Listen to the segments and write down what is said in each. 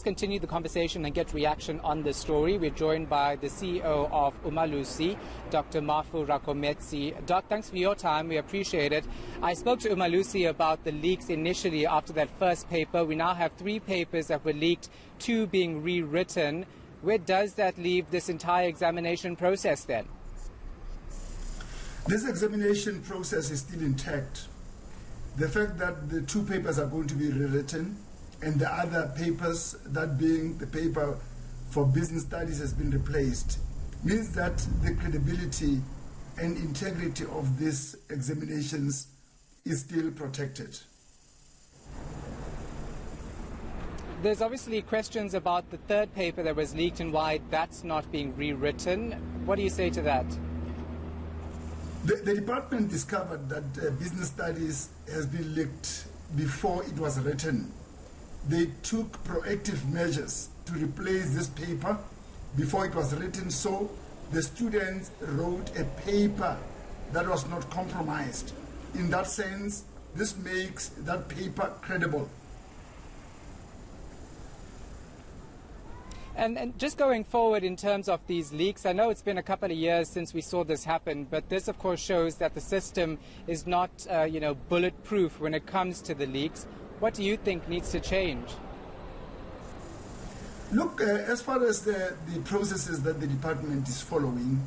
continue the conversation and get reaction on this story. We're joined by the CEO of Umalusi, Dr. Mafu Rakometsi. Doc, thanks for your time. We appreciate it. I spoke to Umalusi about the leaks initially after that first paper. We now have 3 papers that were leaked, 2 being rewritten. Where does that leave this entire examination process then? This examination process is still intact. The fact that the 2 papers are going to be rewritten and the other papers, that being the paper for business studies, has been replaced, means that the credibility and integrity of these examinations is still protected. There's obviously questions about the 3rd paper that was leaked and why that's not being rewritten. What do you say to that? The department discovered that business studies has been leaked before it was written. They took proactive measures to replace this paper before it was written, so the students wrote a paper that was not compromised. In that sense, this makes that paper credible. And just going forward in terms of these leaks, I know it's been a couple of years since we saw this happen, but this of course shows that the system is not bulletproof when it comes to the leaks. What do you think needs to change? Look, as far as the processes that the department is following,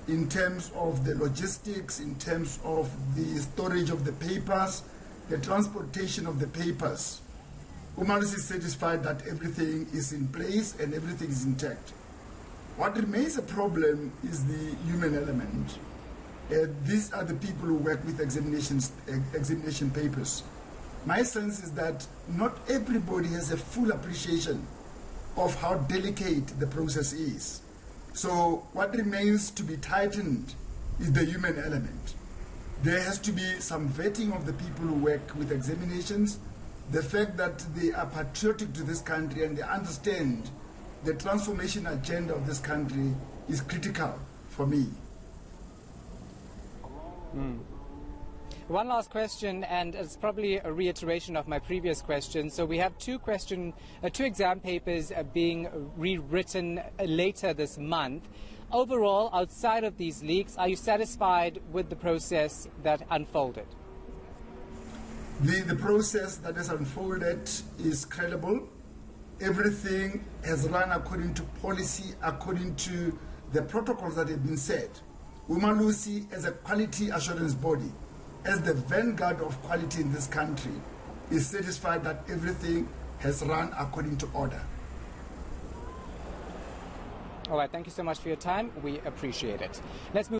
in terms of the logistics, in terms of the storage of the papers, the transportation of the papers, Umalusi is satisfied that everything is in place and everything is intact. What remains a problem is the human element. These are the people who work with examination papers. My sense is that not everybody has a full appreciation of how delicate the process is. So what remains to be tightened is the human element. There has to be some vetting of the people who work with examinations. The fact that they are patriotic to this country and they understand the transformation agenda of this country is critical for me. One last question, and it's probably a reiteration of my previous question. So we have 2 exam papers being rewritten later this month. Overall, outside of these leaks, are you satisfied with the process that unfolded? The process that has unfolded is credible. Everything has run according to policy, according to the protocols that have been set. Umalusi, as a quality assurance body, as the vanguard of quality in this country, is satisfied that everything has run according to order. All right, thank you so much for your time. We appreciate it. Let's move